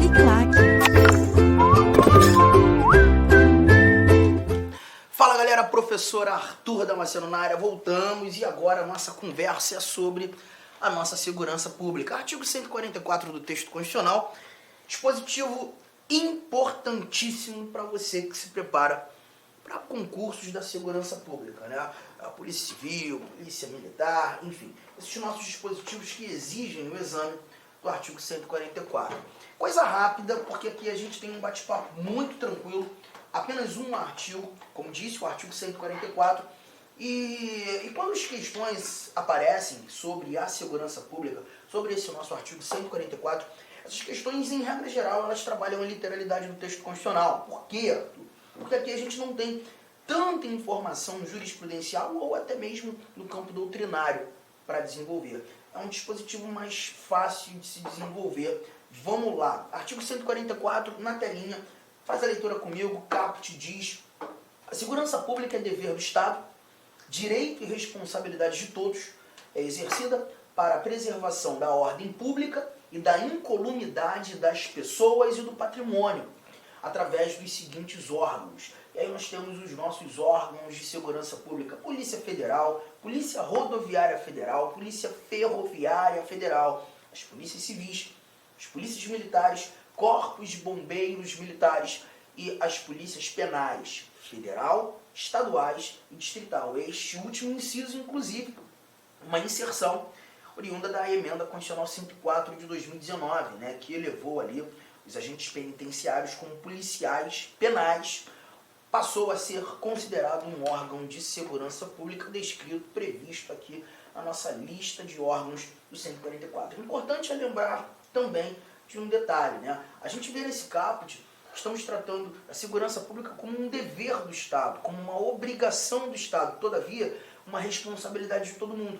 Uniclac. Fala galera, professor Arthur Damasceno na área, voltamos e agora a nossa conversa é sobre a nossa segurança pública. Artigo 144 do texto constitucional, dispositivo importantíssimo para você que se prepara para concursos da segurança pública, né? A Polícia Civil, Polícia Militar, enfim, esses nossos dispositivos que exigem o exame do artigo 144. Coisa rápida, porque aqui a gente tem um bate-papo muito tranquilo, apenas um artigo, como disse, o artigo 144, e quando as questões aparecem sobre a segurança pública, sobre esse nosso artigo 144, essas questões, em regra geral, elas trabalham a literalidade do texto constitucional. Por quê? Porque aqui a gente não tem tanta informação jurisprudencial ou até mesmo no campo doutrinário para desenvolver. É um dispositivo mais fácil de se desenvolver. Vamos lá. Artigo 144, na telinha, faz a leitura comigo, caput diz: a segurança pública é dever do Estado, direito e responsabilidade de todos, é exercida para a preservação da ordem pública e da incolumidade das pessoas e do patrimônio, através dos seguintes órgãos. E aí nós temos os nossos órgãos de segurança pública: Polícia Federal, Polícia Rodoviária Federal, Polícia Ferroviária Federal, as polícias civis, as polícias militares, corpos de bombeiros militares e as polícias penais, federal, estaduais e distrital. Este último inciso, inclusive, uma inserção oriunda da emenda constitucional 104 de 2019, né, que elevou ali os agentes penitenciários como policiais penais, passou a ser considerado um órgão de segurança pública descrito, previsto aqui na nossa lista de órgãos do 144. Importante é lembrar também de um detalhe, né? A gente vê nesse caput, estamos tratando a segurança pública como um dever do Estado, como uma obrigação do Estado, todavia, uma responsabilidade de todo mundo.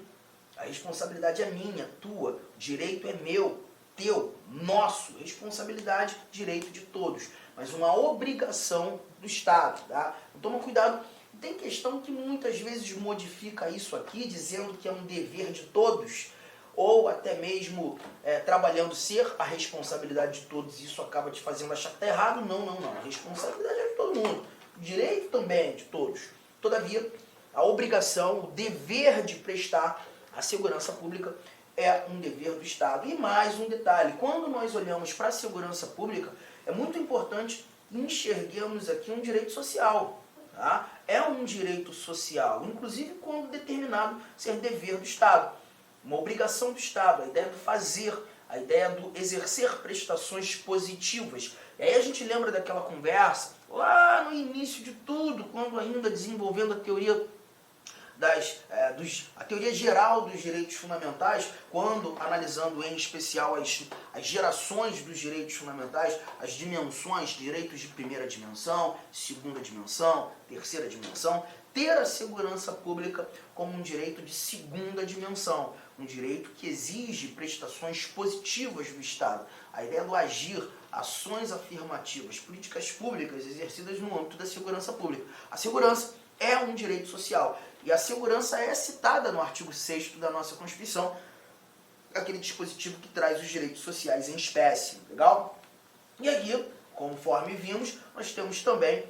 A responsabilidade é minha, tua, o direito é meu, teu, nosso, responsabilidade, direito de todos, mas uma obrigação do Estado, tá? Então, toma cuidado. Tem questão que muitas vezes modifica isso aqui, dizendo que é um dever de todos, ou até mesmo trabalhando ser a responsabilidade de todos, isso acaba te fazendo achar que está errado. Não. A responsabilidade é de todo mundo, o direito também é de todos. Todavia, a obrigação, o dever de prestar a segurança pública é um dever do Estado. E mais um detalhe: quando nós olhamos para a segurança pública, é muito importante enxerguemos aqui um direito social. Tá? É um direito social, inclusive quando determinado ser dever do Estado. Uma obrigação do Estado, a ideia do fazer, a ideia do exercer prestações positivas. E aí a gente lembra daquela conversa, lá no início de tudo, quando ainda desenvolvendo a teoria a teoria geral dos direitos fundamentais, quando analisando em especial as gerações dos direitos fundamentais, as dimensões, direitos de primeira dimensão, segunda dimensão, terceira dimensão, ter a segurança pública como um direito de segunda dimensão, um direito que exige prestações positivas do Estado. A ideia do agir, ações afirmativas, políticas públicas exercidas no âmbito da segurança pública. A segurança é um direito social. E a segurança é citada no artigo 6º da nossa Constituição, aquele dispositivo que traz os direitos sociais em espécie. Legal? E aqui, conforme vimos, nós temos também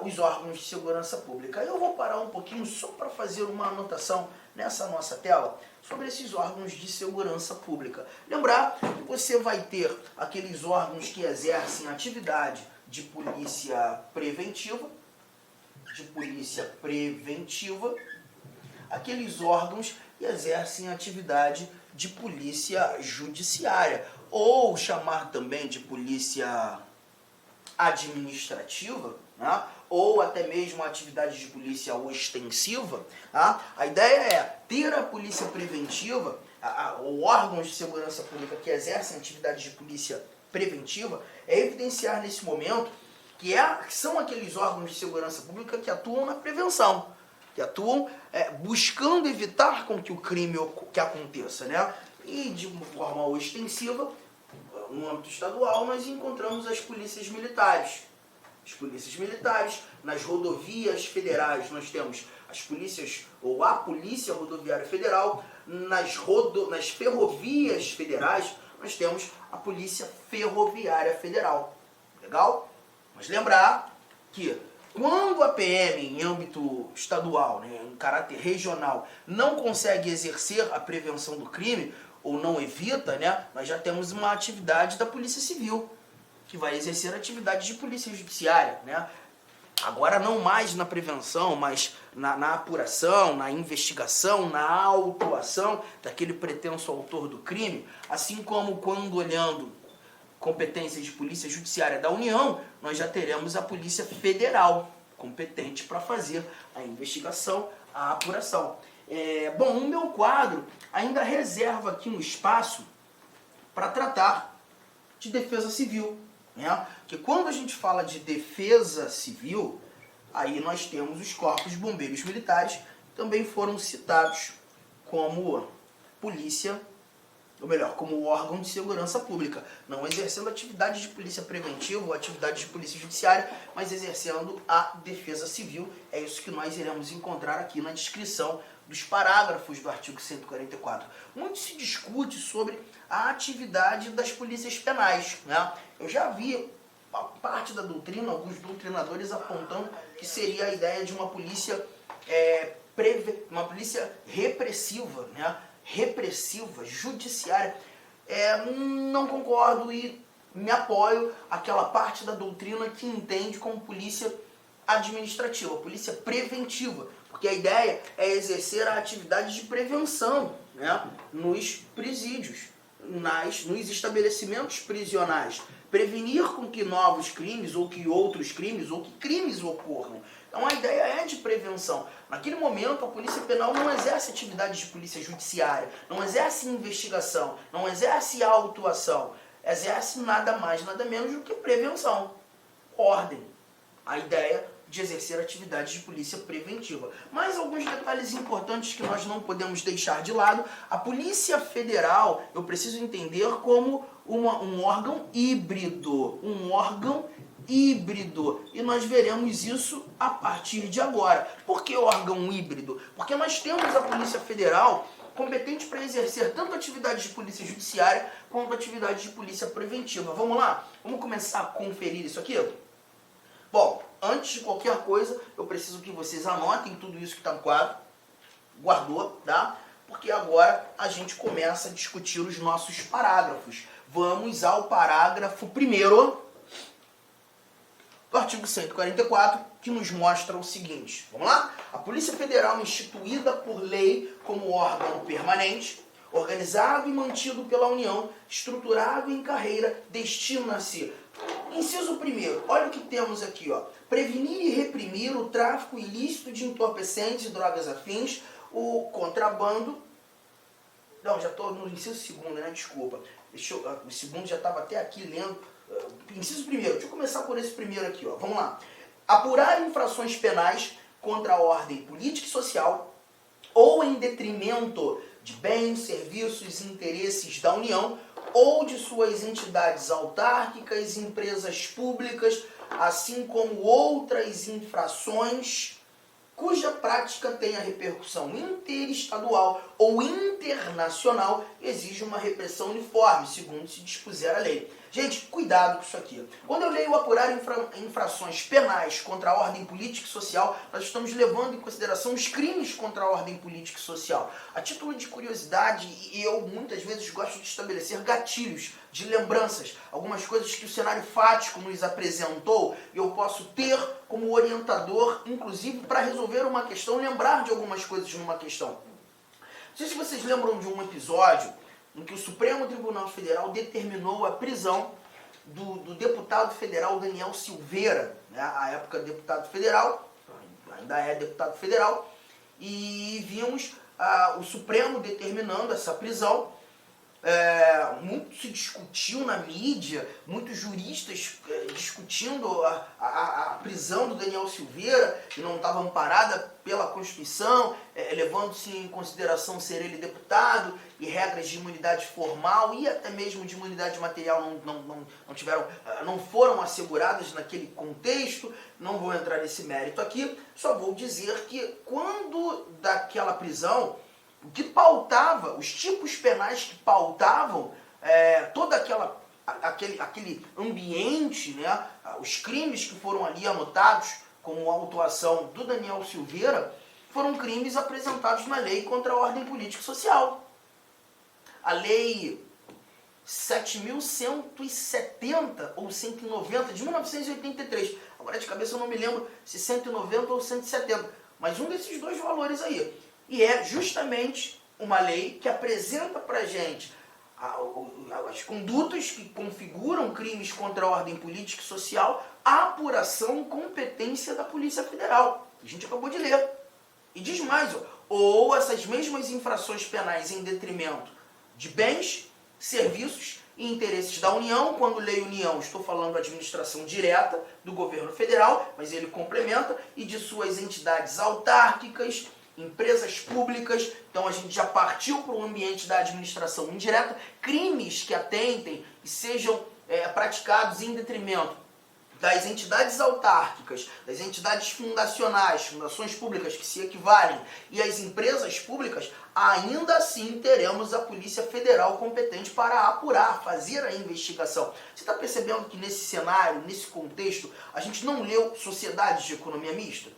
os órgãos de segurança pública. Eu vou parar um pouquinho só para fazer uma anotação nessa nossa tela sobre esses órgãos de segurança pública. Lembrar que você vai ter aqueles órgãos que exercem atividade de polícia preventiva, aqueles órgãos que exercem atividade de polícia judiciária, ou chamar também de polícia administrativa, né? Ou até mesmo atividade de polícia ostensiva. Tá? A ideia é ter a polícia preventiva, ou órgãos de segurança pública que exercem atividade de polícia preventiva, é evidenciar nesse momento que são aqueles órgãos de segurança pública que atuam na prevenção, que atuam buscando evitar com que o crime que aconteça, né? E de uma forma ostensiva, no âmbito estadual, nós encontramos as polícias militares. As polícias militares, nas rodovias federais, nós temos as polícias, ou a Polícia Rodoviária Federal, nas ferrovias federais, nós temos a Polícia Ferroviária Federal. Legal? Mas lembrar que quando a PM, em âmbito estadual, né, em caráter regional, não consegue exercer a prevenção do crime, ou não evita, né, nós já temos uma atividade da Polícia Civil, que vai exercer atividade de polícia judiciária, né? Agora não mais na prevenção, mas na apuração, na investigação, na autuação daquele pretenso autor do crime, assim como quando olhando competências de polícia judiciária da União, nós já teremos a Polícia Federal, competente para fazer a investigação, a apuração. Bom, o meu quadro ainda reserva aqui um espaço para tratar de defesa civil, né? Porque quando a gente fala de defesa civil, aí nós temos os corpos de bombeiros militares, que também foram citados como polícia, ou melhor, como órgão de segurança pública, não exercendo atividade de polícia preventiva ou atividade de polícia judiciária, mas exercendo a defesa civil. É isso que nós iremos encontrar aqui na descrição dos parágrafos do artigo 144. Muito se discute sobre a atividade das polícias penais, né? Eu já vi parte da doutrina, alguns doutrinadores apontando que seria a ideia de uma polícia, uma polícia repressiva, né? Repressiva, judiciária. Não concordo e me apoio àquela parte da doutrina que entende como polícia administrativa, polícia preventiva, porque a ideia é exercer a atividade de prevenção, né, nos presídios, nos estabelecimentos prisionais, prevenir com que novos crimes, ou que outros crimes, ou que crimes ocorram. Então a ideia é de prevenção. Naquele momento a polícia penal não exerce atividade de polícia judiciária, não exerce investigação, não exerce autuação, exerce nada mais, nada menos do que prevenção, ordem. A ideia de exercer atividade de polícia preventiva. Mas alguns detalhes importantes que nós não podemos deixar de lado. A Polícia Federal, eu preciso entender como um órgão híbrido. Um órgão híbrido. E nós veremos isso a partir de agora. Por que órgão híbrido? Porque nós temos a Polícia Federal competente para exercer tanto atividade de polícia judiciária quanto atividade de polícia preventiva. Vamos lá? Vamos começar a conferir isso aqui? Bom, antes de qualquer coisa, eu preciso que vocês anotem tudo isso que está no quadro. Guardou, tá? Porque agora a gente começa a discutir os nossos parágrafos. Vamos ao parágrafo 1º do artigo 144, que nos mostra o seguinte. Vamos lá? A Polícia Federal, instituída por lei como órgão permanente, organizado e mantido pela União, estruturado em carreira, destina-se... Inciso 1º, olha o que temos aqui, ó. Prevenir e reprimir o tráfico ilícito de entorpecentes e drogas afins, o contrabando... Não, já estou no inciso 2º, né? Desculpa. O segundo já estava até aqui lendo. Inciso 1º, deixa eu começar por esse primeiro aqui, ó. Vamos lá. Apurar infrações penais contra a ordem política e social ou em detrimento de bens, serviços e interesses da União ou de suas entidades autárquicas, empresas públicas, assim como outras infrações cuja prática tenha repercussão interestadual ou internacional, exige uma repressão uniforme, segundo se dispuser a lei. Gente, cuidado com isso aqui. Quando eu leio apurar infrações penais contra a ordem política e social, nós estamos levando em consideração os crimes contra a ordem política e social. A título de curiosidade, eu muitas vezes gosto de estabelecer gatilhos, de lembranças, algumas coisas que o cenário fático nos apresentou, e eu posso ter como orientador, inclusive para resolver uma questão, lembrar de algumas coisas numa questão. Não sei se vocês lembram de um episódio em que o Supremo Tribunal Federal determinou a prisão do deputado federal Daniel Silveira, né? À época deputado federal, ainda é deputado federal, e vimos o Supremo determinando essa prisão. Muito se discutiu na mídia, muitos juristas discutindo a prisão do Daniel Silveira, que não estava amparada pela Constituição, levando-se em consideração ser ele deputado, e regras de imunidade formal e até mesmo de imunidade material não foram asseguradas naquele contexto. Não vou entrar nesse mérito aqui, só vou dizer que quando daquela prisão, o que pautava, os tipos penais que pautavam todo aquele ambiente, né, os crimes que foram ali anotados como autuação do Daniel Silveira, foram crimes apresentados na lei contra a ordem política e social. A lei 7.170 ou 190 de 1983. Agora de cabeça eu não me lembro se 190 ou 170, mas um desses dois valores aí. E é justamente uma lei que apresenta pra gente as condutas que configuram crimes contra a ordem política e social, a apuração e competência da Polícia Federal. A gente acabou de ler. E diz mais, ou essas mesmas infrações penais em detrimento de bens, serviços e interesses da União. Quando leio União, estou falando da administração direta do governo federal, mas ele complementa, e de suas entidades autárquicas, empresas públicas. Então a gente já partiu para o ambiente da administração indireta. Crimes que atentem e sejam praticados em detrimento das entidades autárquicas, das entidades fundacionais, fundações públicas que se equivalem, e as empresas públicas, ainda assim teremos a Polícia Federal competente para apurar, fazer a investigação. Você está percebendo que nesse cenário, nesse contexto, a gente não leu sociedades de economia mista?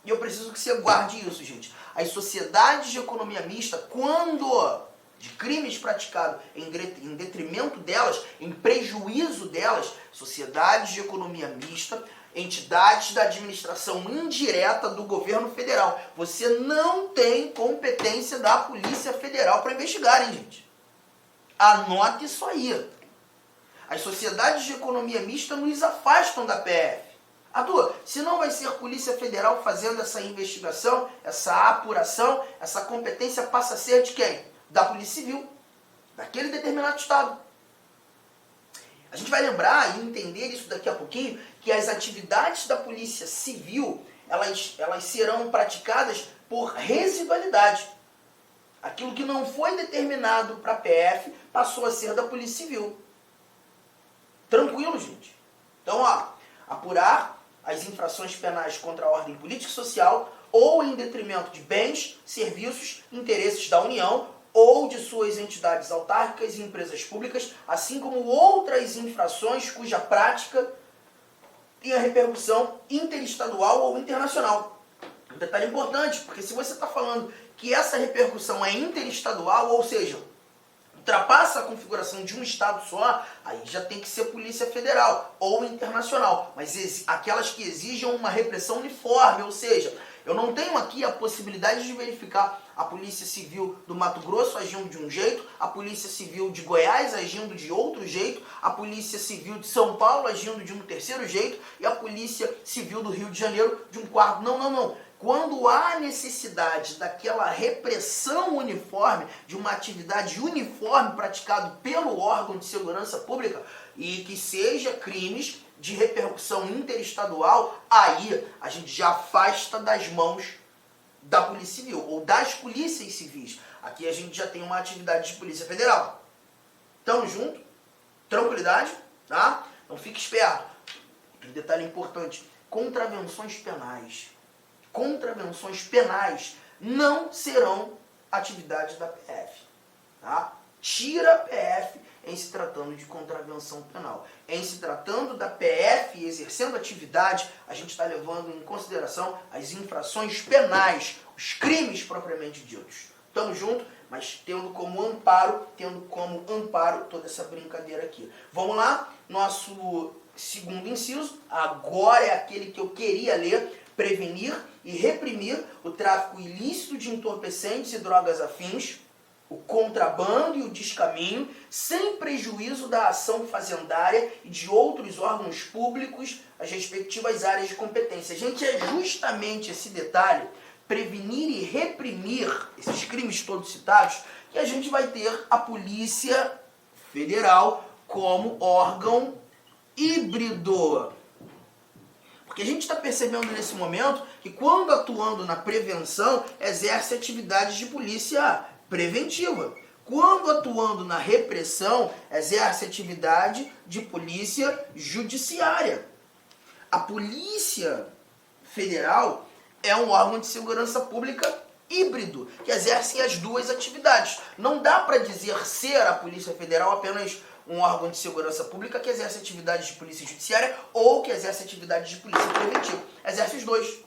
E eu preciso que você guarde isso, gente. As sociedades de economia mista, quando de crimes praticados em detrimento delas, em prejuízo delas, sociedades de economia mista, entidades da administração indireta do governo federal. Você não tem competência da Polícia Federal para investigar, hein, gente? Anote isso aí. As sociedades de economia mista nos afastam da PF. Arthur, se não vai ser a Polícia Federal fazendo essa investigação, essa apuração, essa competência passa a ser de quem? Da Polícia Civil, daquele determinado estado. A gente vai lembrar e entender isso daqui a pouquinho, que as atividades da Polícia Civil, elas serão praticadas por residualidade. Aquilo que não foi determinado para a PF passou a ser da Polícia Civil. Tranquilo, gente? Então, apurar as infrações penais contra a ordem política e social, ou em detrimento de bens, serviços, interesses da União, ou de suas entidades autárquicas e empresas públicas, assim como outras infrações cuja prática tenha repercussão interestadual ou internacional. Um detalhe importante, porque se você está falando que essa repercussão é interestadual, ou seja, ultrapassa a configuração de um estado só, aí já tem que ser Polícia Federal ou internacional, mas aquelas que exijam uma repressão uniforme, ou seja, eu não tenho aqui a possibilidade de verificar a Polícia Civil do Mato Grosso agindo de um jeito, a Polícia Civil de Goiás agindo de outro jeito, a Polícia Civil de São Paulo agindo de um terceiro jeito e a Polícia Civil do Rio de Janeiro de um quarto. Não. Quando há necessidade daquela repressão uniforme, de uma atividade uniforme praticada pelo órgão de segurança pública e que seja crimes de repercussão interestadual, aí a gente já afasta das mãos da Polícia Civil ou das polícias civis. Aqui a gente já tem uma atividade de Polícia Federal. Tamo junto? Tranquilidade? Tá? Então fique esperto. Outro detalhe importante: contravenções penais. Contravenções penais não serão atividade da PF. Tá? Tira a PF em se tratando de contravenção penal. Em se tratando da PF exercendo atividade, a gente está levando em consideração as infrações penais, os crimes propriamente ditos. Tamo junto, mas tendo como amparo toda essa brincadeira aqui. Vamos lá, nosso segundo inciso, agora é aquele que eu queria ler: prevenir e reprimir o tráfico ilícito de entorpecentes e drogas afins, o contrabando e o descaminho, sem prejuízo da ação fazendária e de outros órgãos públicos, as respectivas áreas de competência. Gente, é justamente esse detalhe, prevenir e reprimir esses crimes todos citados, que a gente vai ter a Polícia Federal como órgão híbrido. Porque a gente está percebendo nesse momento que quando atuando na prevenção, exerce atividades de polícia preventiva. Quando atuando na repressão, exerce atividade de polícia judiciária. A Polícia Federal é um órgão de segurança pública híbrido, que exercem as duas atividades. Não dá para dizer ser a Polícia Federal apenas um órgão de segurança pública que exerce atividades de polícia judiciária ou que exerce atividades de polícia preventiva. Exerce os dois.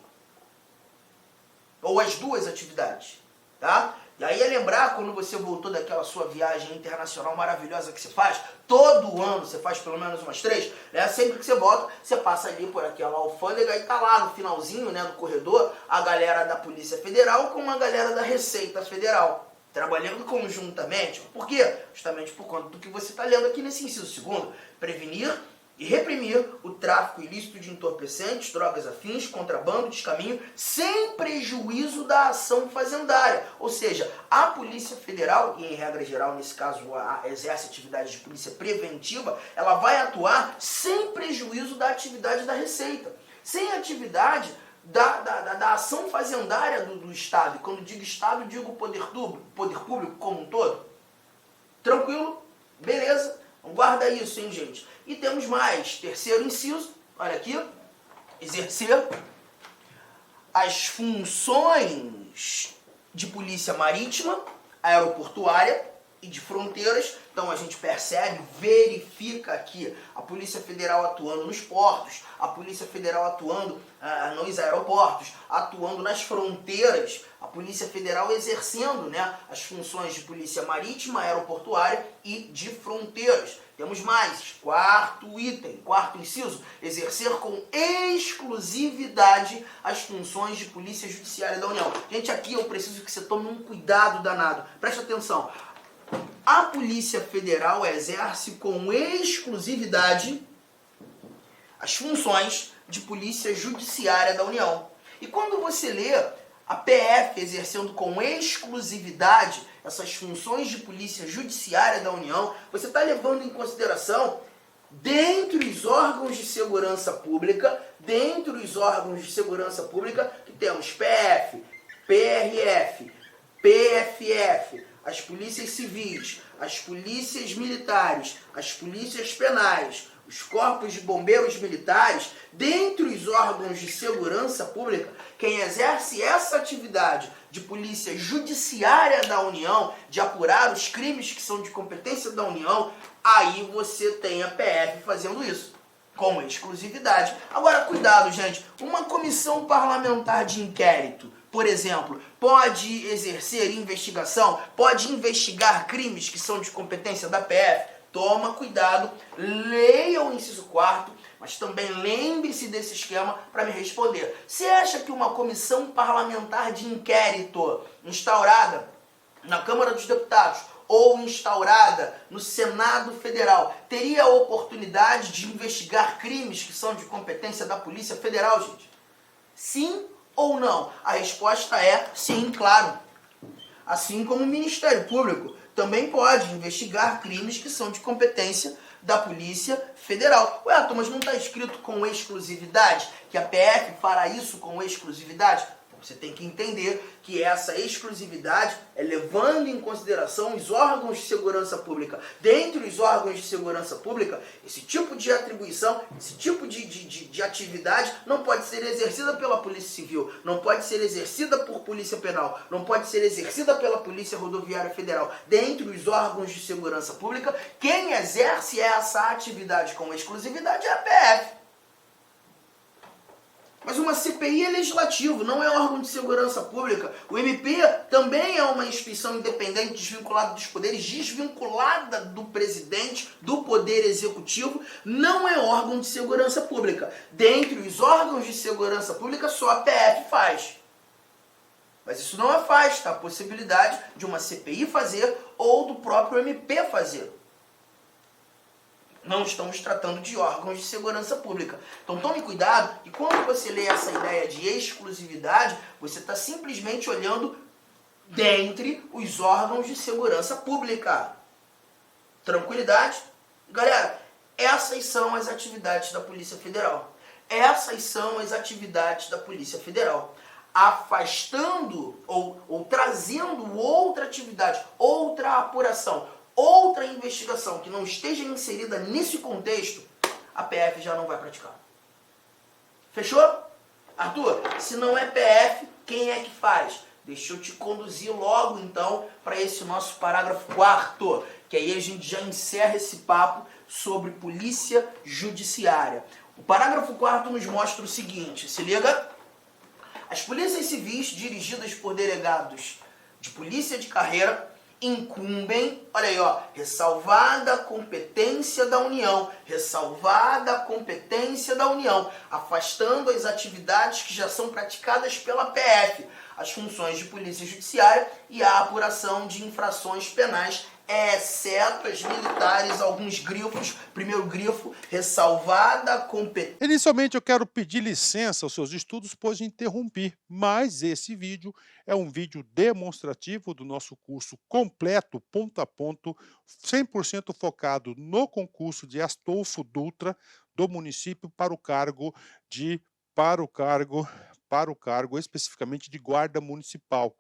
Ou as duas atividades, tá? E aí é lembrar quando você voltou daquela sua viagem internacional maravilhosa que você faz, todo ano você faz pelo menos umas 3, né? Sempre que você volta, você passa ali por aquela alfândega e tá lá no finalzinho, né, do corredor, a galera da Polícia Federal com a galera da Receita Federal, trabalhando conjuntamente. Por quê? Justamente por conta do que você está lendo aqui nesse inciso segundo: prevenir e reprimir o tráfico ilícito de entorpecentes, drogas afins, contrabando, descaminho, sem prejuízo da ação fazendária. Ou seja, a Polícia Federal, e em regra geral, nesse caso, exerce atividade de polícia preventiva, ela vai atuar sem prejuízo da atividade da Receita, sem atividade da ação fazendária do Estado. E quando digo Estado, digo poder público como um todo. Tranquilo? Beleza? Guarda isso, hein, gente? E temos mais. Terceiro inciso, olha aqui. Exercer as funções de polícia marítima, aeroportuária e de fronteiras. Então a gente percebe, verifica aqui a Polícia Federal atuando nos portos, a Polícia Federal atuando nos aeroportos, atuando nas fronteiras, a Polícia Federal exercendo, né, as funções de polícia marítima, aeroportuária e de fronteiras. Temos mais, quarto item, quarto inciso: exercer com exclusividade as funções de polícia judiciária da União. Gente, aqui eu preciso que você tome um cuidado danado. Preste atenção. A Polícia Federal exerce com exclusividade as funções de polícia judiciária da União. E quando você lê a PF exercendo com exclusividade essas funções de polícia judiciária da União, você está levando em consideração, dentre os órgãos de segurança pública, que temos PF, PRF, PFF, as polícias civis, as polícias militares, as polícias penais, os corpos de bombeiros militares. Dentre os órgãos de segurança pública, quem exerce essa atividade de polícia judiciária da União, de apurar os crimes que são de competência da União, aí você tem a PF fazendo isso, com exclusividade. Agora, cuidado, gente, uma comissão parlamentar de inquérito, por exemplo, pode exercer investigação, pode investigar crimes que são de competência da PF? Toma cuidado, leia o inciso 4º, mas também lembre-se desse esquema para me responder. Você acha que uma comissão parlamentar de inquérito instaurada na Câmara dos Deputados ou instaurada no Senado Federal teria a oportunidade de investigar crimes que são de competência da Polícia Federal, gente? Sim ou não? A resposta é sim, claro. Assim como o Ministério Público também pode investigar crimes que são de competência da Polícia Federal. Ué, Arthur, mas não está escrito com exclusividade? Que a PF fará isso com exclusividade? Você tem que entender que essa exclusividade é levando em consideração os órgãos de segurança pública. Dentre os órgãos de segurança pública, esse tipo de atribuição, esse tipo de atividade não pode ser exercida pela Polícia Civil, não pode ser exercida por Polícia Penal, não pode ser exercida pela Polícia Rodoviária Federal. Dentre os órgãos de segurança pública, quem exerce essa atividade com exclusividade é a PF. Mas uma CPI é legislativo, não é órgão de segurança pública. O MP também é uma instituição independente, desvinculada dos poderes, desvinculada do presidente, do poder executivo, não é órgão de segurança pública. Dentre os órgãos de segurança pública, só a PF faz. Mas isso não afasta a possibilidade de uma CPI fazer ou do próprio MP fazer. Não estamos tratando de órgãos de segurança pública. Então tome cuidado, e quando você lê essa ideia de exclusividade, você está simplesmente olhando dentre os órgãos de segurança pública. Tranquilidade? Galera, essas são as atividades da Polícia Federal. Essas são as atividades da Polícia Federal. Afastando ou trazendo outra atividade, outra apuração, outra investigação que não esteja inserida nesse contexto, a PF já não vai praticar. Fechou? Arthur, se não é PF, quem é que faz? Deixa eu te conduzir logo então para esse nosso parágrafo 4º, que aí a gente já encerra esse papo sobre polícia judiciária. O parágrafo 4º nos mostra o seguinte, se liga? As polícias civis dirigidas por delegados de polícia de carreira incumbem, olha aí, ó, ressalvada a competência da União, afastando as atividades que já são praticadas pela PF, as funções de polícia judiciária e a apuração de infrações penais, exceto as militares, alguns grifos. Primeiro grifo, ressalvada a competência. Inicialmente eu quero pedir licença aos seus estudos, pois interrompi, mas esse vídeo é um vídeo demonstrativo do nosso curso completo, ponto a ponto, 100% focado no concurso de Astolfo Dutra do município para o cargo especificamente de guarda municipal,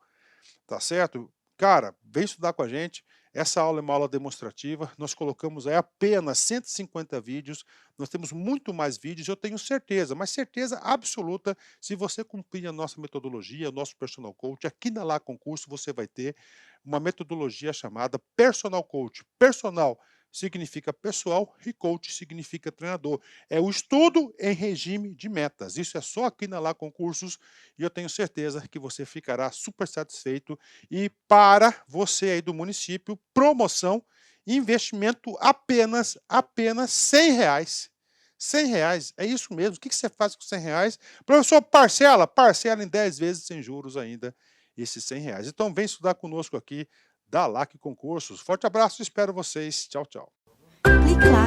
tá certo? Cara, vem estudar com a gente. Essa aula é uma aula demonstrativa, nós colocamos aí apenas 150 vídeos, nós temos muito mais vídeos, eu tenho certeza, mas certeza absoluta, se você cumprir a nossa metodologia, o nosso Personal Coach, aqui na Lá Concurso você vai ter uma metodologia chamada Personal Coach. Personal significa pessoal e coach significa treinador. É o estudo em regime de metas. Isso é só aqui na Lá Concursos e eu tenho certeza que você ficará super satisfeito. E para você aí do município, promoção, investimento apenas R$100. R$100, é isso mesmo. O que você faz com R$100? Professor, parcela em 10 vezes sem juros ainda, esses R$100. Então vem estudar conosco aqui da LAC Concursos. Forte abraço, espero vocês. Tchau, tchau. Clique lá.